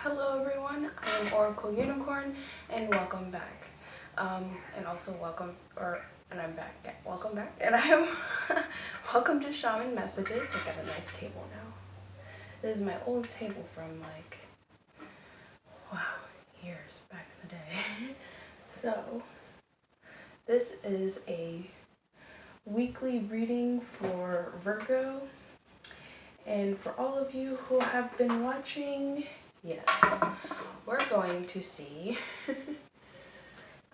Hello everyone, I am Oracle Unicorn and welcome back. And also I'm back. Yeah, welcome back. And I am welcome to Shaman Messages. I got a nice table now. This is my old table from years back in the day. So this is a weekly reading for Virgo. And for all of you who have been watching, yes, we're going to see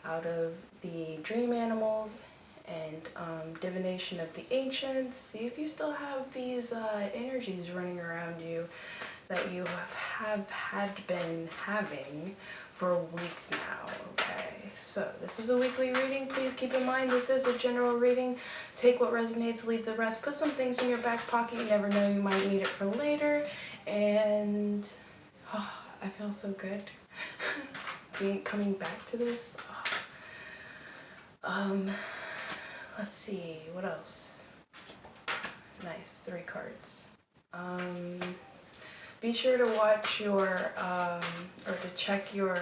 out of the dream animals and divination of the ancients, see if you still have these energies running around you that you have been having for weeks now. Okay, so this is a weekly reading. Please keep in mind this is a general reading. Take what resonates, leave the rest. Put some things in your back pocket. You never know, you might need it for later. And I feel so good coming back to this. Let's see, what else? Nice, 3 cards. Be sure to watch your, or to check your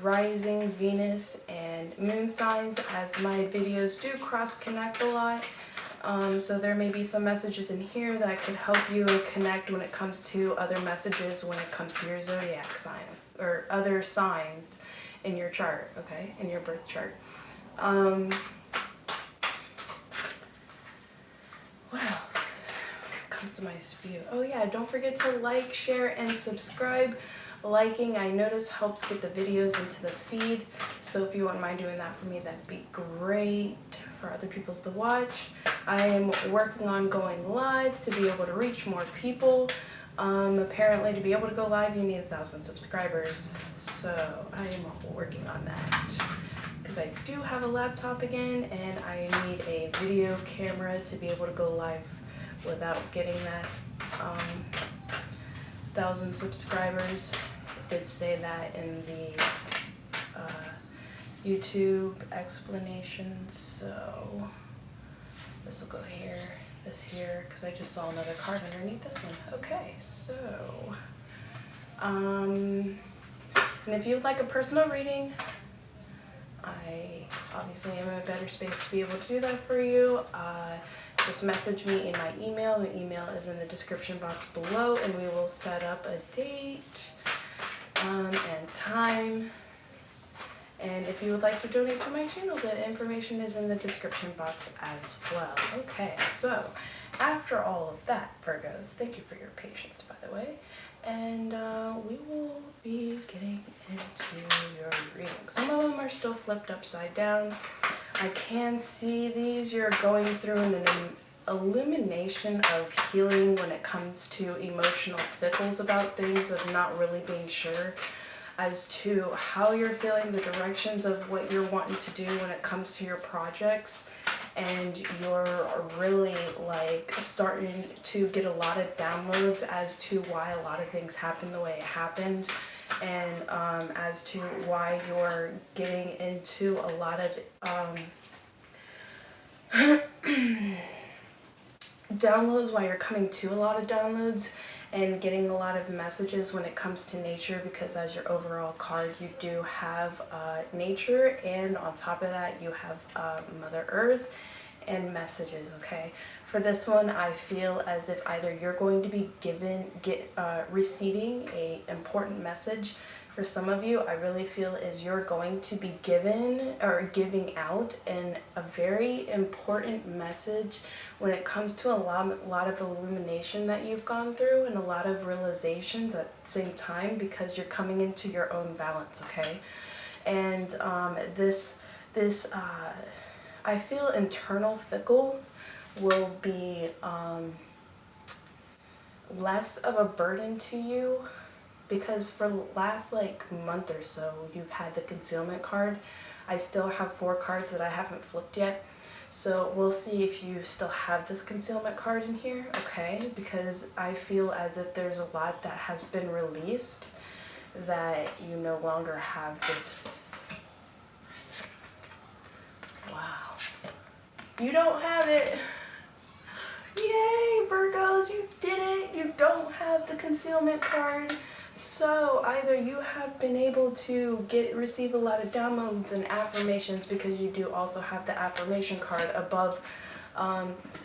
rising Venus and moon signs, as my videos do cross-connect a lot. So there may be some messages in here that could help you connect when it comes to other messages when it comes to your zodiac sign or other signs in your chart, okay, in your birth chart. What else comes to my view? Oh yeah, don't forget to like, share, and subscribe. Liking, I notice, helps get the videos into the feed, so if you wouldn't mind doing that for me, that'd be great for other people to watch. I am working on going live to be able to reach more people. Apparently to be able to go live you need 1,000 subscribers, so I am working on that because I do have a laptop again and I need a video camera to be able to go live without getting that 1,000 subscribers. It did say that in the YouTube explanations, so this will go here, this here, because I just saw another card underneath this one. Okay, so, and if you would like a personal reading, I obviously am in a better space to be able to do that for you. Just message me in my email. My email is in the description box below, and we will set up a date and time. And if you would like to donate to my channel, the information is in the description box as well. Okay, so after all of that, Virgos, thank you for your patience, by the way. And we will be getting into your reading. Some of them are still flipped upside down. I can see these. You're going through an illumination of healing when it comes to emotional fickles about things, of not really being sure as to how you're feeling, the directions of what you're wanting to do when it comes to your projects, and you're really like starting to get a lot of downloads as to why a lot of things happened the way it happened, and as to why you're getting into a lot of downloads, why you're coming to a lot of downloads and getting a lot of messages when it comes to nature, because as your overall card you do have nature, and on top of that you have Mother Earth and messages. Okay, for this one I feel as if either you're going to be receiving a important message. For some of you, I really feel is you're going to be given or giving out a very important message when it comes to a lot of illumination that you've gone through and a lot of realizations at the same time, because you're coming into your own balance, okay? And this I feel internal fickle will be less of a burden to you, because for the last month or so you've had the concealment card. I still have 4 cards that I haven't flipped yet, so we'll see if you still have this concealment card in here, okay? Because I feel as if there's a lot that has been released that you no longer have this. Wow, you don't have it. Yay, Virgos, you did it. You don't have the concealment card. So So either you have been able to receive a lot of downloads and affirmations, because you do also have the affirmation card above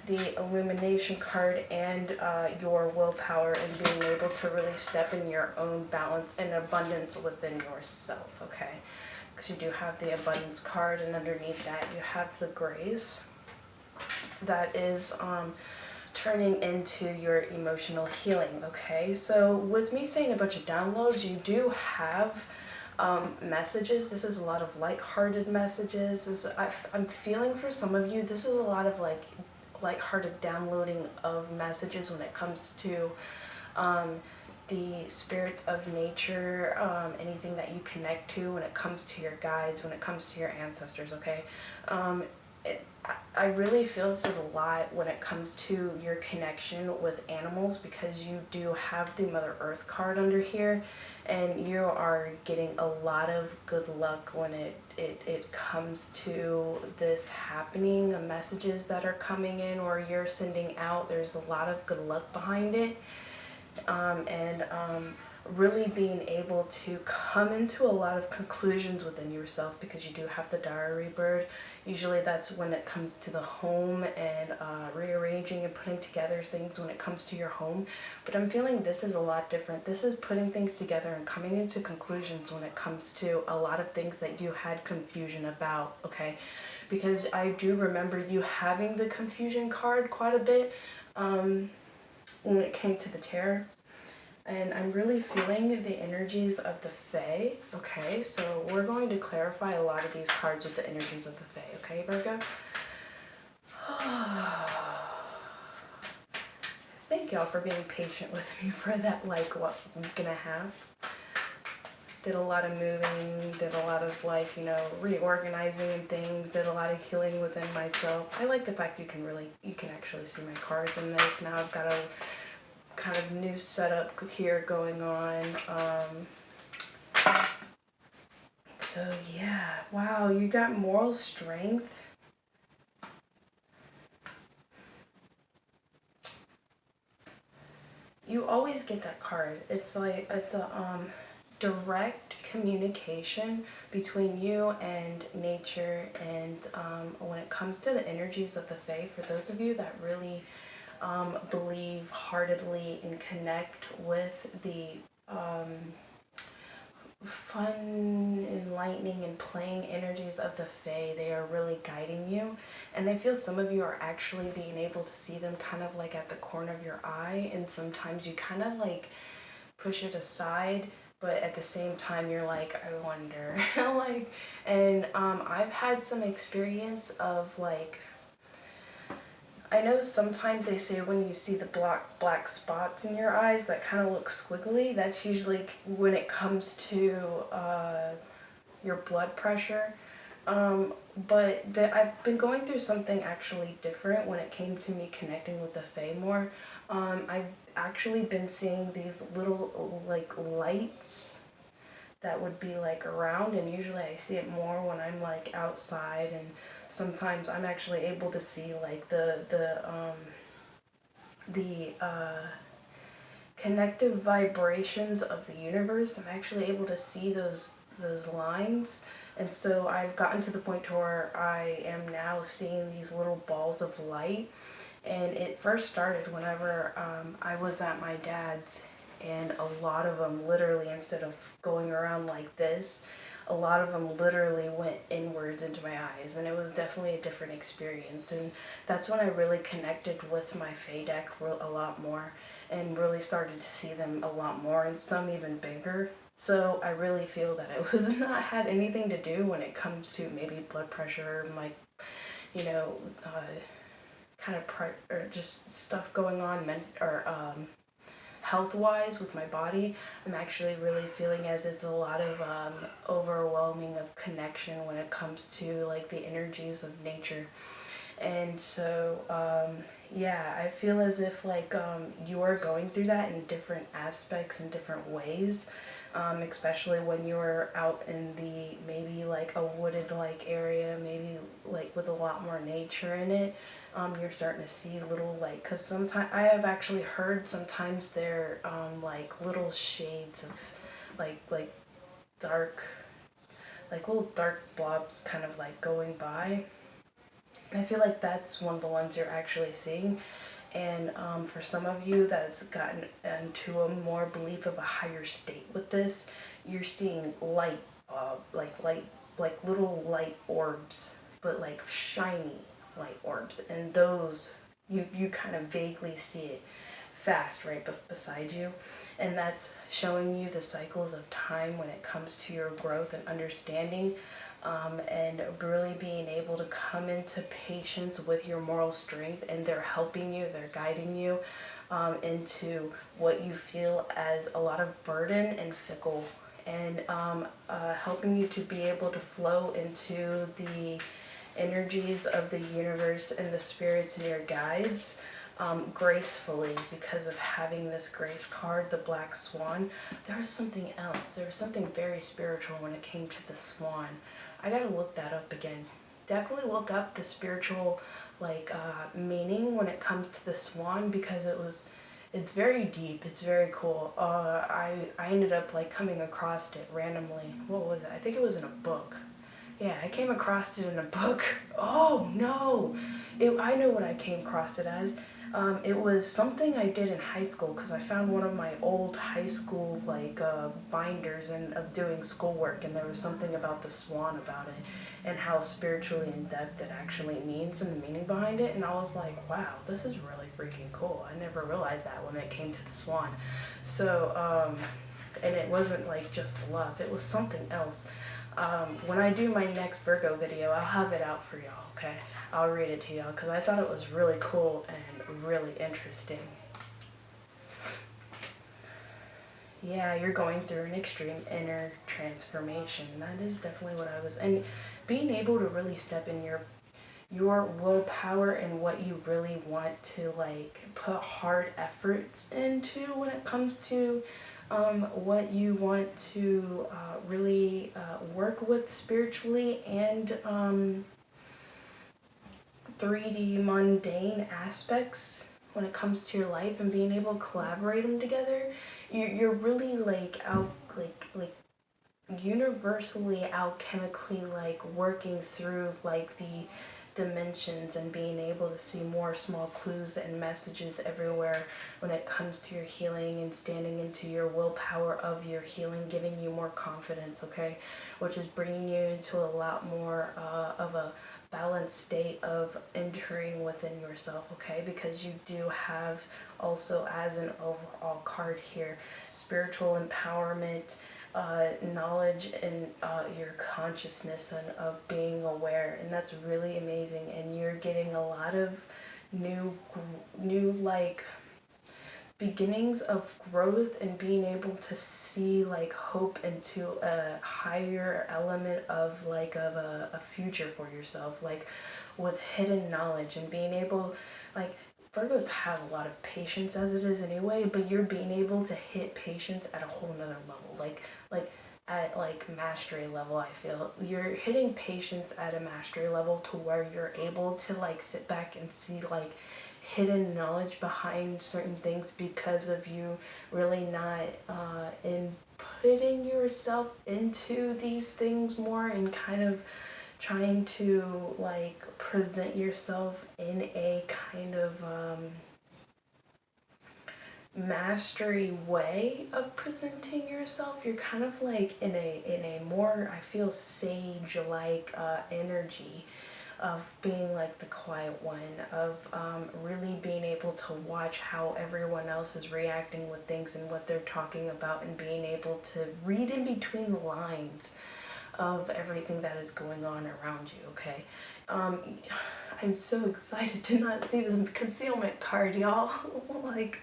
the illumination card, and your willpower, and being able to really step in your own balance and abundance within yourself, okay? Because you do have the abundance card, and underneath that you have the grace that is turning into your emotional healing, okay? So with me saying a bunch of downloads, you do have messages. This is a lot of lighthearted messages. I'm feeling for some of you, this is a lot of like lighthearted downloading of messages when it comes to the spirits of nature, anything that you connect to, when it comes to your guides, when it comes to your ancestors, okay? I really feel this is a lot when it comes to your connection with animals, because you do have the Mother Earth card under here, and you are getting a lot of good luck when it comes to this happening, the messages that are coming in or you're sending out. There's a lot of good luck behind it, and really being able to come into a lot of conclusions within yourself, because you do have the diary bird. Usually that's when it comes to the home, and rearranging and putting together things when it comes to your home. But I'm feeling this is a lot different. This is putting things together and coming into conclusions when it comes to a lot of things that you had confusion about, okay? Because I do remember you having the confusion card quite a bit when it came to the tarot. And I'm really feeling the energies of the Fae, okay? So we're going to clarify a lot of these cards with the energies of the Fae, okay, Virgo? Thank y'all for being patient with me for that, like, what week and a half. Did a lot of moving, did a lot of, like, you know, reorganizing and things, did a lot of healing within myself. I like the fact you can actually see my cards in this. Now I've got a kind of new setup here going on. So yeah, wow, you got moral strength. You always get that card. It's like, it's a direct communication between you and nature, and when it comes to the energies of the Fae, for those of you that really believe heartedly and connect with the fun, enlightening, and playing energies of the Fae, they are really guiding you. And I feel some of you are actually being able to see them kind of like at the corner of your eye, and sometimes you kind of like push it aside, but at the same time you're like, I wonder. Like, and I've had some experience of like, I know sometimes they say when you see the black spots in your eyes that kind of look squiggly, that's usually when it comes to your blood pressure. But I've been going through something actually different when it came to me connecting with the Fae more. I've actually been seeing these little like lights that would be like around, and usually I see it more when I'm like outside, and sometimes I'm actually able to see like the connective vibrations of the universe. I'm actually able to see those lines, and so I've gotten to the point to where I am now seeing these little balls of light. And it first started whenever I was at my dad's, and a lot of them literally, instead of going around like this, a lot of them literally went inwards into my eyes, and it was definitely a different experience. And that's when I really connected with my Fae deck a lot more, and really started to see them a lot more, and some even bigger. So I really feel that it was not had anything to do when it comes to maybe blood pressure, my, you know, kind of or just stuff going on, health-wise with my body. I'm actually really feeling as it's a lot of overwhelming of connection when it comes to like the energies of nature. And so yeah, I feel as if like you are going through that in different aspects and different ways, especially when you're out in the maybe like a wooded like area, maybe like with a lot more nature in it. You're starting to see little like, because sometimes I have actually heard sometimes they're like little shades like dark, like little dark blobs kind of like going by. And I feel like that's one of the ones you're actually seeing. And for some of you that's gotten into a more belief of a higher state with this, you're seeing light, like little light orbs, but like shiny light orbs. And those, you kind of vaguely see it fast right beside you. And that's showing you the cycles of time when it comes to your growth and understanding, and really being able to come into patience with your moral strength, and they're helping you, they're guiding you into what you feel as a lot of burden and fickle, and helping you to be able to flow into the energies of the universe and the spirits and your guides gracefully, because of having this grace card, the Black Swan. There was something else. There was something very spiritual when it came to the swan. I gotta look that up again. Definitely look up the spiritual meaning when it comes to the swan, because it's very deep. It's very cool. I ended up like coming across it randomly. What was it? I think it was in a book. Yeah, I came across it in a book. Oh no! I know what I came across it as. It was something I did in high school, because I found one of my old high school binders of doing schoolwork, and there was something about the swan about it and how spiritually in depth it actually means and the meaning behind it. And I was like, wow, this is really freaking cool. I never realized that when it came to the swan. So, and it wasn't like just love, it was something else. When I do my next Virgo video, I'll have it out for y'all, okay? I'll read it to y'all, because I thought it was really cool and really interesting. Yeah, you're going through an extreme inner transformation. That is definitely what I was, and being able to really step in your willpower and what you really want to like put hard efforts into when it comes to what you want to really work with spiritually, and 3D mundane aspects when it comes to your life, and being able to collaborate them together. You're really like universally alchemically like working through like the dimensions, and being able to see more small clues and messages everywhere when it comes to your healing, and standing into your willpower of your healing, giving you more confidence, okay? Which is bringing you into a lot more of a balanced state of entering within yourself, okay? Because you do have also, as an overall card here, spiritual empowerment, knowledge, and your consciousness and of being aware, and that's really amazing. And you're getting a lot of new like beginnings of growth, and being able to see like hope into a higher element of a future for yourself, like with hidden knowledge, and being able like Virgos have a lot of patience as it is anyway, but you're being able to hit patience at a whole nother level, like at like mastery level. I feel you're hitting patience at a mastery level to where you're able to like sit back and see like hidden knowledge behind certain things, because of you really not inputting yourself into these things more, and kind of trying to like present yourself in a kind of mastery way of presenting yourself. You're kind of like in a more, I feel, sage like energy of being like the quiet one, of really being able to watch how everyone else is reacting with things and what they're talking about, and being able to read in between the lines of everything that is going on around you, okay? I'm so excited to not see the concealment card, y'all. Like,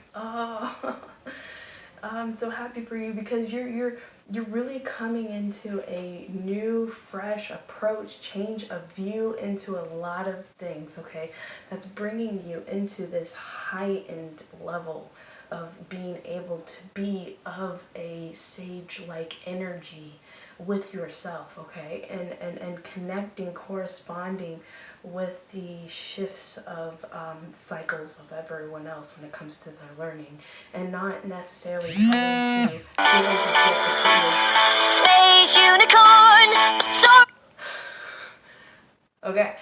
I'm so happy for you, because you're really coming into a new, fresh approach, change of view into a lot of things, okay? That's bringing you into this heightened level of being able to be of a sage-like energy with yourself, okay? And connecting, corresponding with the shifts of cycles of everyone else when it comes to their learning, and not necessarily trying to feel as if you have to put Okay,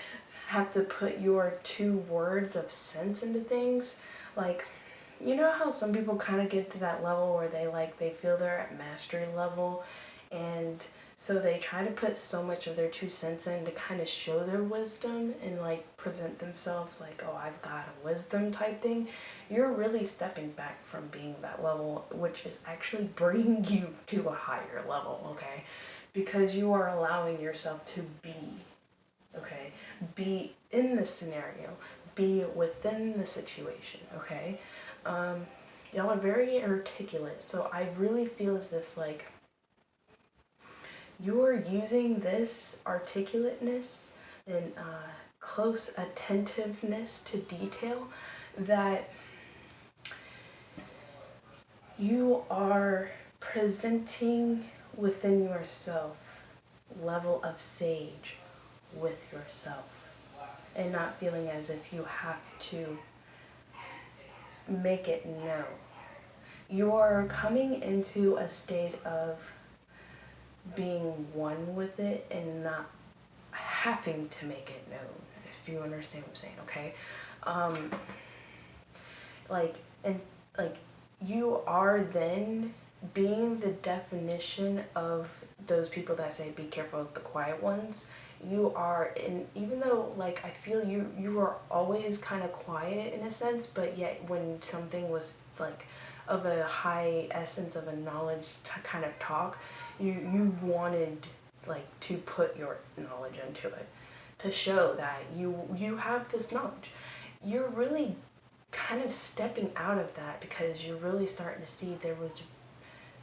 have to put your 2 words of sense into things. Like, you know how some people kind of get to that level where they feel they're at mastery level, and so they try to put so much of their 2 cents in to kind of show their wisdom and like present themselves like, oh, I've got a wisdom type thing. You're really stepping back from being that level, which is actually bringing you to a higher level, okay? Because you are allowing yourself to be, okay? Be in the scenario, be within the situation, okay? Y'all are very articulate, so I really feel as if like you're using this articulateness and close attentiveness to detail that you are presenting within yourself level of sage with yourself, and not feeling as if you have to make it known. You are coming into a state of being one with it and not having to make it known, if you understand what I'm saying, okay? And you are then being the definition of those people that say be careful of the quiet ones. You are, and even though like I feel you were always kind of quiet in a sense, but yet when something was like of a high essence of a knowledge kind of talk, you wanted like to put your knowledge into it, to show that you have this knowledge. You're really kind of stepping out of that because you're really starting to see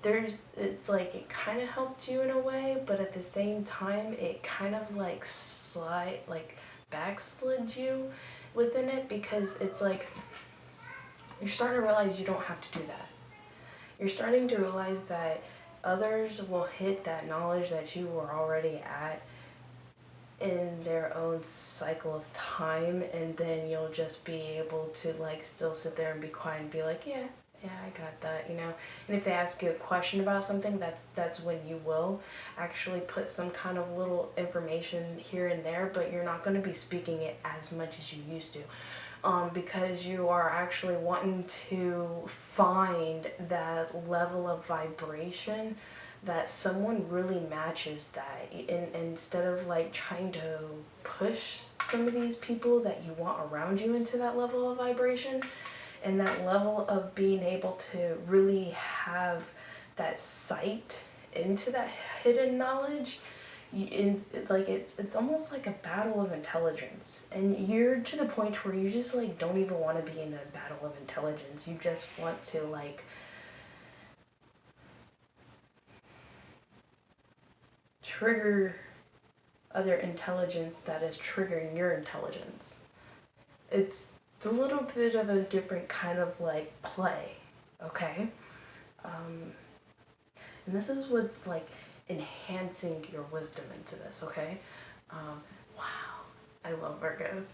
it's like it kind of helped you in a way, but at the same time it kind of like backslid you within it, because it's like you're starting to realize you don't have to do that. You're starting to realize that others will hit that knowledge that you were already at in their own cycle of time, and then you'll just be able to like still sit there and be quiet and be like, yeah, I got that, you know. And if they ask you a question about something, that's when you will actually put some kind of little information here and there, but you're not going to be speaking it as much as you used to. Because you are actually wanting to find that level of vibration that someone really matches that, and instead of like trying to push some of these people that you want around you into that level of vibration and that level of being able to really have that sight into that hidden knowledge. It's almost like a battle of intelligence, and you're to the point where you just like don't even want to be in a battle of intelligence. You just want to like trigger other intelligence that is triggering your intelligence. It's a little bit of a different kind of like play, okay? And this is what's like enhancing your wisdom into this, okay? Wow, I love Virgos.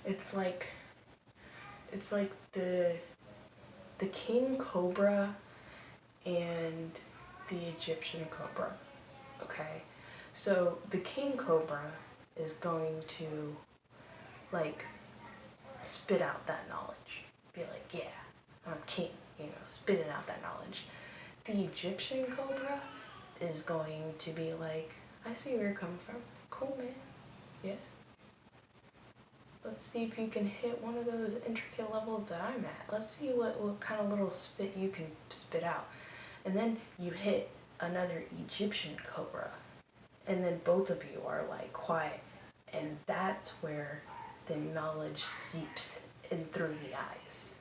It's like the king cobra and the Egyptian cobra, okay? So the king cobra is going to like spit out that knowledge, be like, yeah, I'm king, you know, spitting out that knowledge. The Egyptian cobra is going to be like, I see where you're coming from. Cool, man. Yeah. Let's see if you can hit one of those intricate levels that I'm at. Let's see what kind of little spit you can spit out. And then you hit another Egyptian cobra. And then both of you are like quiet. And that's where the knowledge seeps in through the eyes.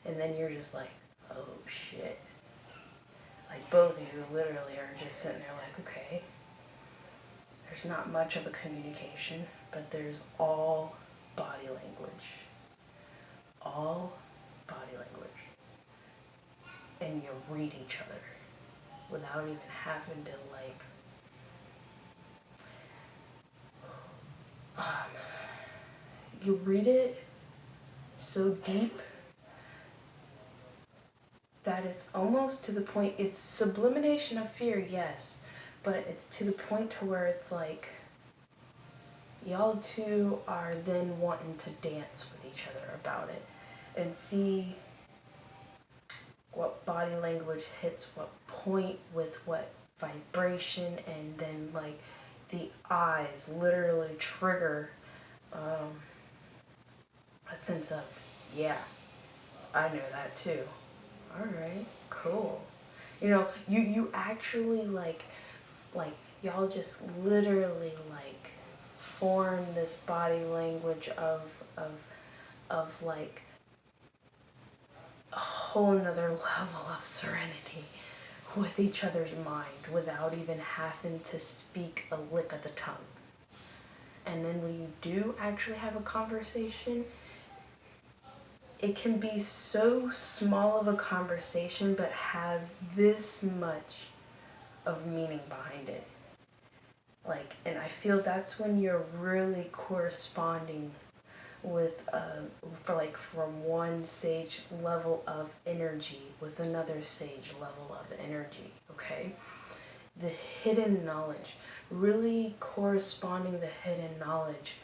And then you're just like, oh shit. Like both of you literally are just sitting there like, okay, there's not much of a communication, but there's all body language. All body language. And you read each other without even having to like, you read it so deep that it's almost to the point, it's sublimination of fear, yes, but it's to the point to where it's like y'all two are then wanting to dance with each other about it and see what body language hits what point with what vibration, and then like the eyes literally trigger a sense of, yeah, I know that too. All right, cool. You know, you actually like y'all just literally like form this body language of like a whole nother level of serenity with each other's mind without even having to speak a lick of the tongue. And then when you do actually have a conversation, it can be so small of a conversation but have this much of meaning behind it. Like, and I feel that's when you're really corresponding with from one sage level of energy with another sage level of energy, okay? The hidden knowledge, really corresponding the hidden knowledge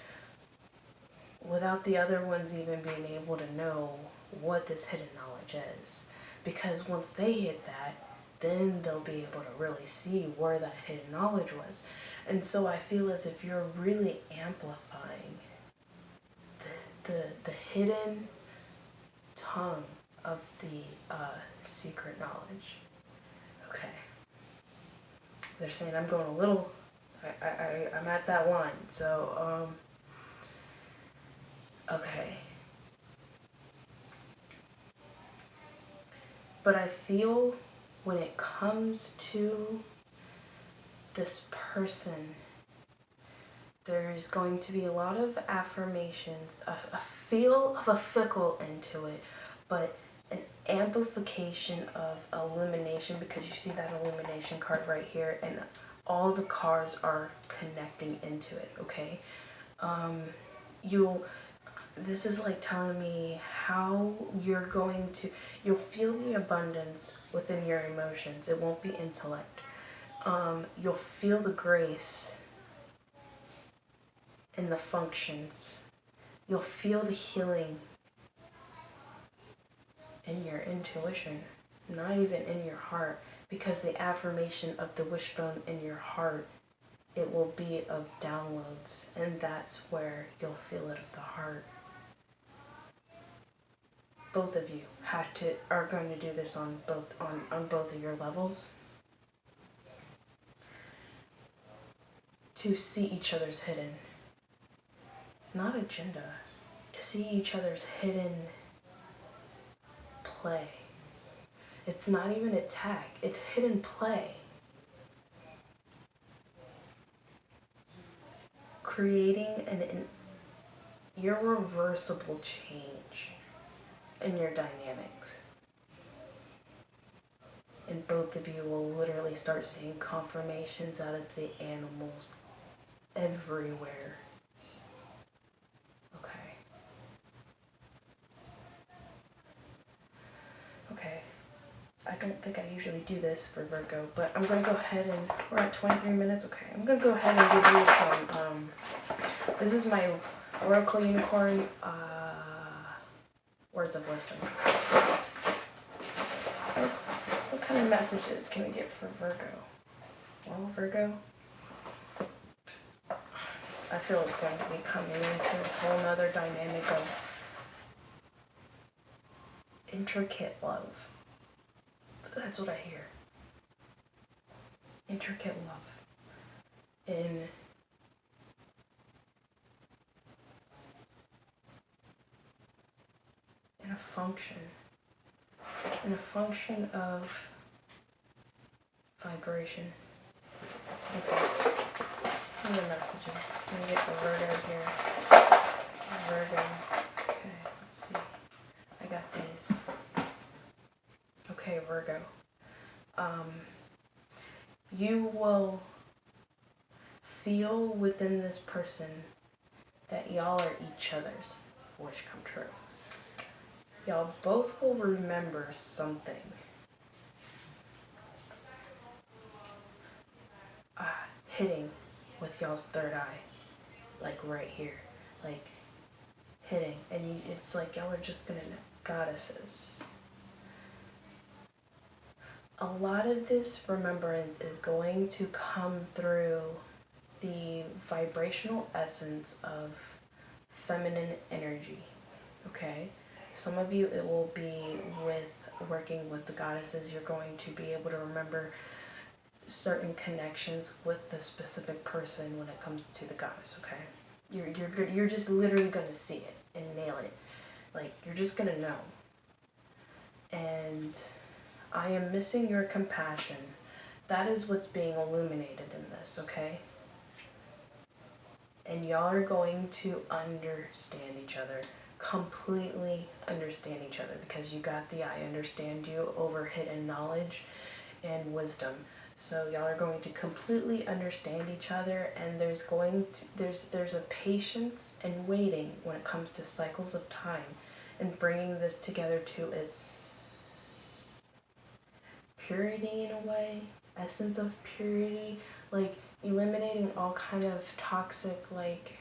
without the other ones even being able to know what this hidden knowledge is. Because once they hit that, then they'll be able to really see where that hidden knowledge was. And so I feel as if you're really amplifying the hidden tongue of the secret knowledge. Okay. They're saying I'm going a little, I'm at that line. So, okay. But I feel when it comes to this person, there's going to be a lot of affirmations, a feel of a fickle into it, but an amplification of illumination, because you see that illumination card right here, and all the cards are connecting into it, okay? This is like telling me how you're going to, you'll feel the abundance within your emotions. It won't be intellect. You'll feel the grace in the functions. You'll feel the healing in your intuition, not even in your heart, because the affirmation of the wishbone in your heart, it will be of downloads, and that's where you'll feel it of the heart. Both of you are going to do this on both of your levels, to see each other's hidden, not agenda, to see each other's hidden play. It's not even attack, it's hidden play. Creating an irreversible change in your dynamics. And both of you will literally start seeing confirmations out of the animals everywhere. Okay, I don't think I usually do this for Virgo, but I'm going to go ahead and, we're at 23 minutes, okay. I'm going to go ahead and give you some, this is my Oracle Unicorn Words of Wisdom. What kind of messages can we get for Virgo? Well, Virgo, I feel it's going to be coming into a whole nother dynamic of intricate love. That's what I hear. Intricate love. In a function. In a function of vibration. Okay. What are the messages? Let me get the Virgo here. Virgo. Okay, let's see. I got these. Okay, Virgo. You will feel within this person that y'all are each other's wish come true. Y'all both will remember something. hitting with y'all's third eye, like right here, like hitting, and it's like y'all are just gonna goddesses. A lot of this remembrance is going to come through the vibrational essence of feminine energy, okay? Some of you, it will be with working with the goddesses. You're going to be able to remember certain connections with the specific person when it comes to the goddess, okay? You're just literally gonna see it and nail it. Like, you're just gonna know. And I am missing your compassion. That is what's being illuminated in this, okay? And y'all are going to understand each other, completely understand each other, because you got the I understand you over hidden knowledge and wisdom. So y'all are going to completely understand each other, and there's a patience and waiting when it comes to cycles of time and bringing this together to its purity in a way, essence of purity, like eliminating all kind of toxic, like,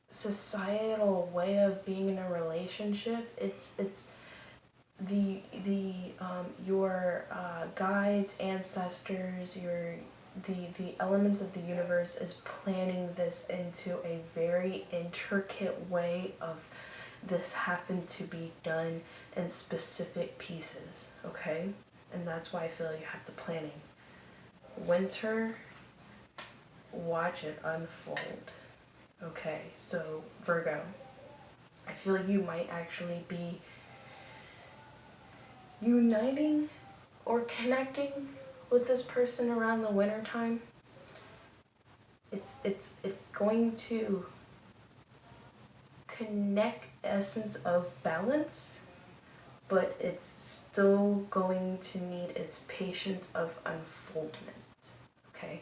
societal way of being in a relationship. It's your guides, ancestors, the elements of the universe is planning this into a very intricate way of this happened to be done in specific pieces, okay? And that's why I feel you have the planning. Winter, watch it unfold. Okay, so Virgo, I feel you might actually be uniting or connecting with this person around the winter time. It's going to connect essence of balance, but it's still going to need its patience of unfoldment, okay?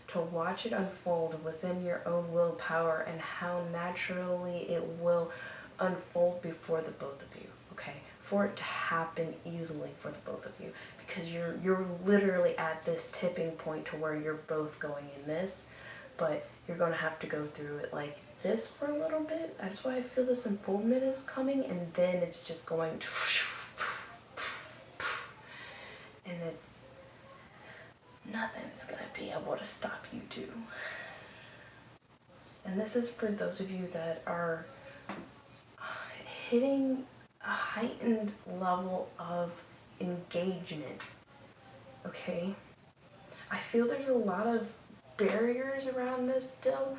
To watch it unfold within your own willpower and how naturally it will unfold before the both of you, okay? For it to happen easily for the both of you, because you're literally at this tipping point to where you're both going in this, but you're gonna have to go through it like this for a little bit. That's why I feel this unfoldment is coming, and then it's just going to, and it's, nothing's gonna be able to stop you two. And this is for those of you that are hitting a heightened level of engagement, okay? I feel there's a lot of barriers around this still,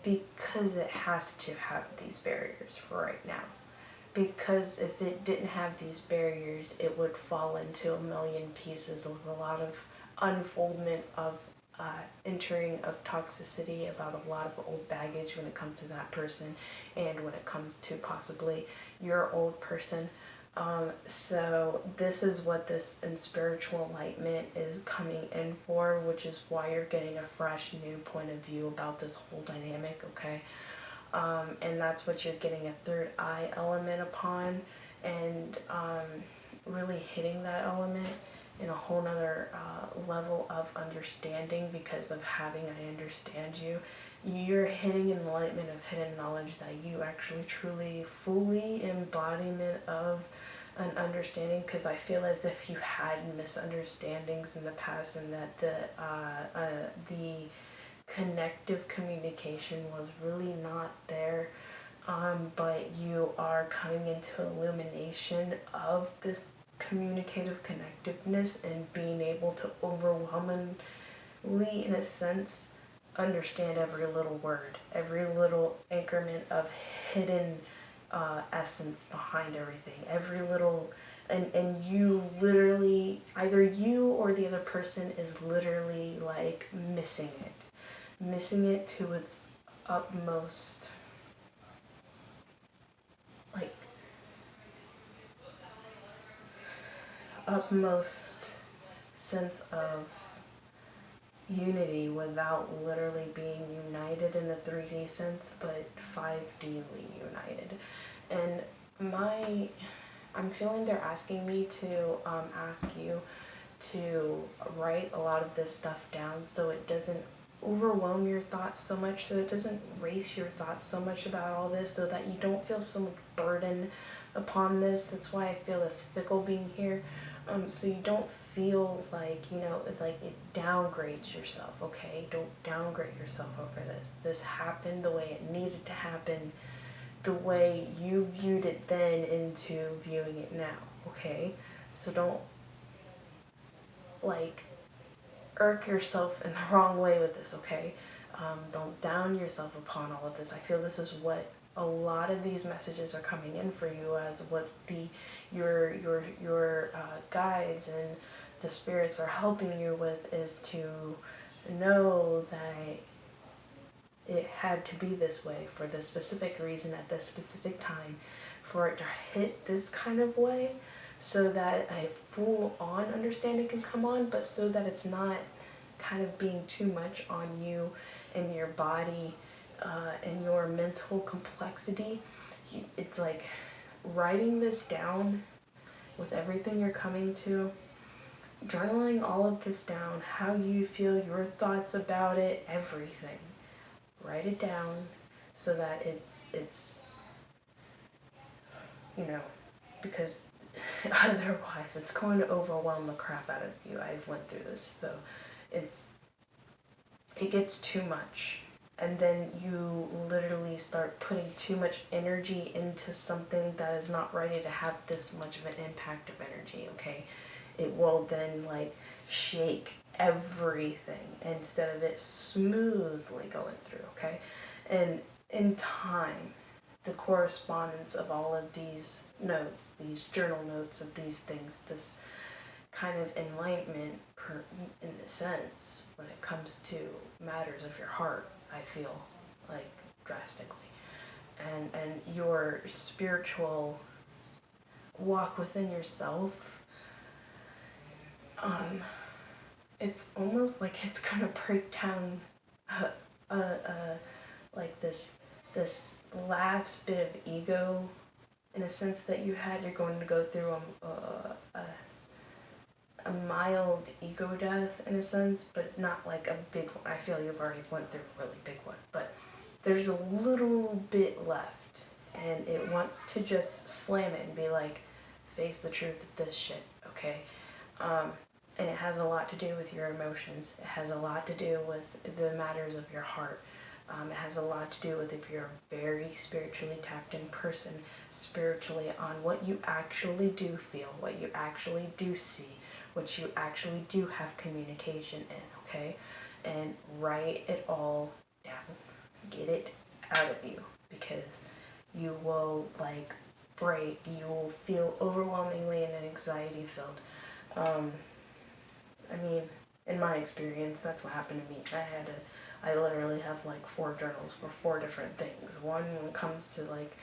because it has to have these barriers for right now. Because if it didn't have these barriers, it would fall into a million pieces with a lot of unfoldment of entering of toxicity about a lot of old baggage when it comes to that person, and when it comes to possibly your old person. So this is what this in spiritual enlightenment is coming in for, which is why you're getting a fresh new point of view about this whole dynamic, okay? And that's what you're getting a third eye element upon, and really hitting that element in a whole nother level of understanding, because of having I understand you. You're hitting enlightenment of hidden knowledge that you actually truly fully embodiment of an understanding, because I feel as if you had misunderstandings in the past, and that the connective communication was really not there, but you are coming into illumination of this communicative connectiveness and being able to overwhelmingly, in a sense, understand every little word, every little increment of hidden essence behind everything, every little, and you literally, either you or the other person is literally like missing it to its utmost, like utmost sense of unity, without literally being united in the 3D sense, but 5D united. And I'm feeling they're asking me to ask you to write a lot of this stuff down so it doesn't overwhelm your thoughts so much, so it doesn't race your thoughts so much about all this, so that you don't feel so much burden upon this. That's why I feel this fickle being here. So you don't feel like, you know, it's like it downgrades yourself, okay? Don't downgrade yourself over this. This happened the way it needed to happen, the way you viewed it then into viewing it now, okay? So don't, like, irk yourself in the wrong way with this, okay? Don't down yourself upon all of this. I feel this is what a lot of these messages are coming in for you as, what your guides and the spirits are helping you with, is to know that it had to be this way for this specific reason at this specific time, for it to hit this kind of way, so that a full-on understanding can come on, but so that it's not kind of being too much on you and your body and your mental complexity. It's like writing this down with everything you're coming to, journaling all of this down, how you feel, your thoughts about it, everything. Write it down so that it's you know, because otherwise it's going to overwhelm the crap out of you. I've went through this, so it gets too much, and then you literally start putting too much energy into something that is not ready to have this much of an impact of energy, okay? It will then like shake everything instead of it smoothly going through, okay? And in time, the correspondence of all of these notes, these journal notes of these things, this kind of enlightenment in a sense, when it comes to matters of your heart, I feel like drastically. And your spiritual walk within yourself, it's almost like it's gonna break down like this last bit of ego, in a sense, that you had. You're going to go through a mild ego death, in a sense, but not like a big one. I feel you've already went through a really big one, but there's a little bit left, and it wants to just slam it and be like, face the truth of this shit, okay? And it has a lot to do with your emotions. It has a lot to do with the matters of your heart. It has a lot to do with if you're a very spiritually tapped in person, spiritually, on what you actually do feel, what you actually do see, what you actually do have communication in, okay? And write it all down. Get it out of you, because you will like break. You will feel overwhelmingly and anxiety filled. I mean, in my experience, that's what happened to me. I literally have like 4 journals for 4 different things. One when it comes to like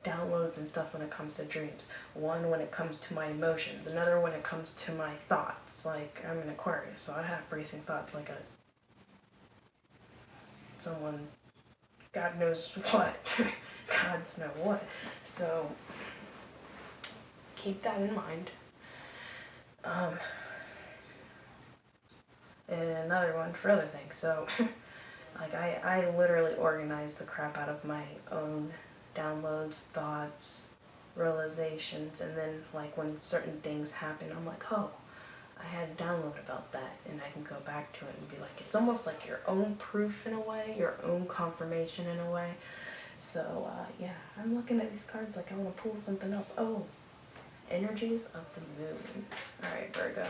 downloads and stuff, when it comes to dreams. One when it comes to my emotions. Another when it comes to my thoughts. Like, I'm an Aquarius, so I have racing thoughts like someone, God knows what. Gods know what. So, keep that in mind. And another one for other things. So, like, I literally organize the crap out of my own downloads, thoughts, realizations, and then, like, when certain things happen, I'm like, oh, I had a download about that, and I can go back to it and be like, it's almost like your own proof in a way, your own confirmation in a way. So, yeah, I'm looking at these cards like I want to pull something else. Oh, energies of the moon. Alright, Virgo.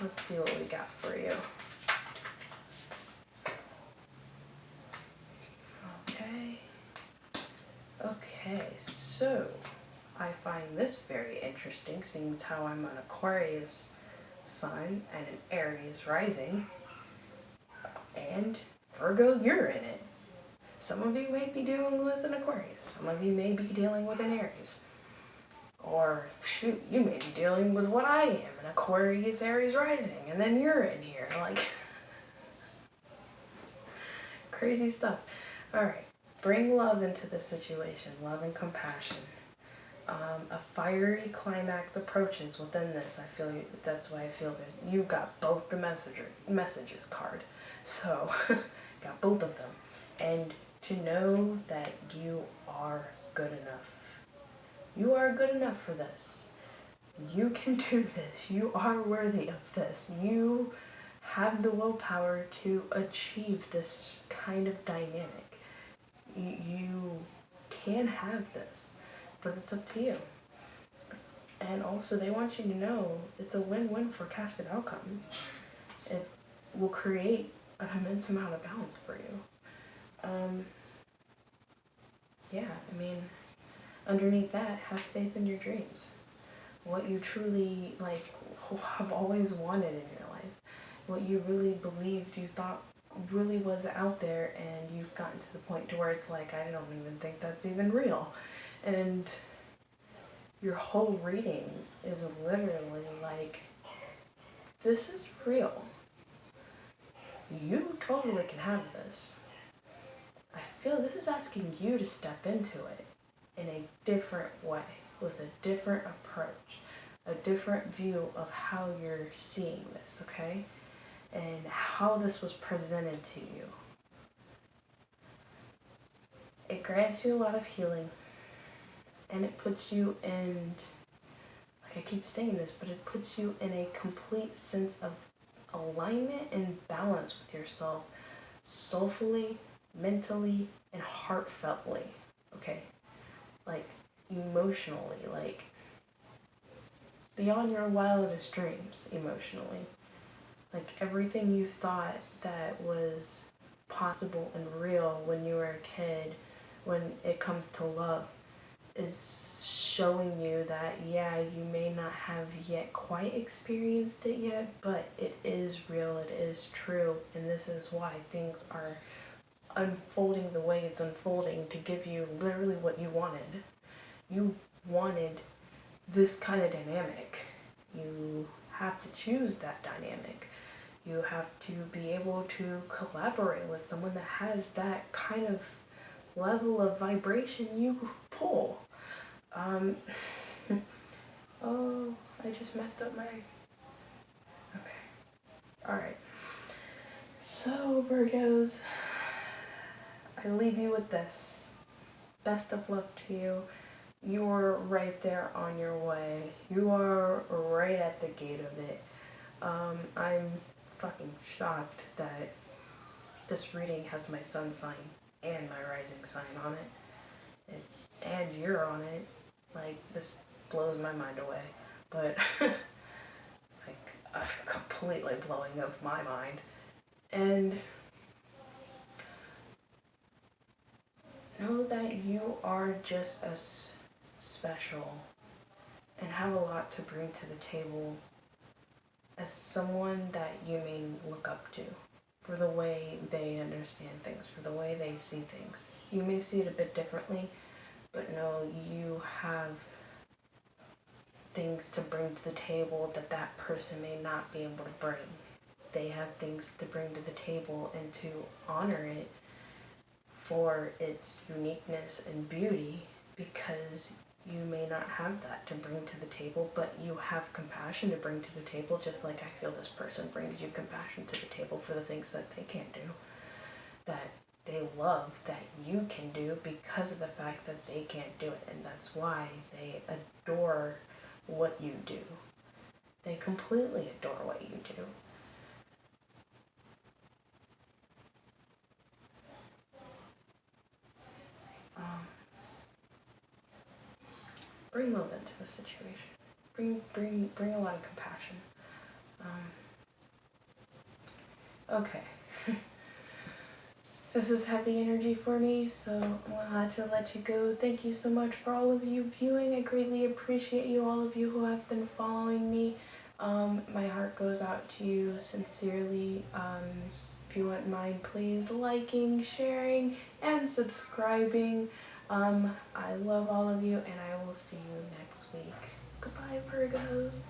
Let's see what we got for you. Okay, so I find this very interesting, seeing as how I'm an Aquarius sun and an Aries rising, and Virgo, you're in it. Some of you may be dealing with an Aquarius, some of you may be dealing with an Aries. Or, shoot, you may be dealing with what I am, an Aquarius, Aries rising, and then you're in here, like, crazy stuff. Alright, bring love into the situation, love and compassion. A fiery climax approaches within this. That's why I feel that you got both the messages card. So, got both of them. And to know that you are good enough. You are good enough for this. You can do this. You are worthy of this. You have the willpower to achieve this kind of dynamic. You can have this, but it's up to you. And also, they want you to know it's a win-win for casted outcome. It will create an immense amount of balance for you. Yeah, I mean, underneath that, have faith in your dreams. What you truly, have always wanted in your life. What you really believed you thought really was out there, and you've gotten to the point to where it's like, I don't even think that's even real. And your whole reading is literally like, this is real. You totally can have this. I feel this is asking you to step into it in a different way, with a different approach, a different view of how you're seeing this, okay? And how this was presented to you. It grants you a lot of healing, and it puts you in, like I keep saying this, but it puts you in a complete sense of alignment and balance with yourself, soulfully, mentally, and heartfeltly, okay? Like, emotionally, like, beyond your wildest dreams, emotionally. Like, everything you thought that was possible and real when you were a kid, when it comes to love, is showing you that, yeah, you may not have yet quite experienced it yet, but it is real, it is true, and this is why things are unfolding the way it's unfolding, to give you literally what you wanted. You wanted this kind of dynamic. You have to choose that dynamic. You have to be able to collaborate with someone that has that kind of level of vibration you pull. Oh, I just messed up my... Okay. Alright. So, Virgos, I leave you with this. Best of luck to you. You're right there on your way. You are right at the gate of it. I'm fucking shocked that this reading has my sun sign and my rising sign on it. And you're on it. Like, this blows my mind away. But, like, completely blowing of my mind. And know that you are just as special and have a lot to bring to the table as someone that you may look up to for the way they understand things, for the way they see things. You may see it a bit differently, but no, you have things to bring to the table that that person may not be able to bring. They have things to bring to the table, and to honor it for its uniqueness and beauty, because you may not have that to bring to the table, but you have compassion to bring to the table, just like I feel this person brings you compassion to the table for the things that they can't do, that they love that you can do because of the fact that they can't do it, and that's why they adore what you do. They completely adore what you do. Bring love into the situation. Bring a lot of compassion. Okay. This is heavy energy for me, so I'm gonna have to let you go. Thank you so much for all of you viewing. I greatly appreciate you, all of you who have been following me. My heart goes out to you sincerely. If you wouldn't mind, please liking, sharing, and subscribing. I love all of you, and I will see you next week. Goodbye, Virgos.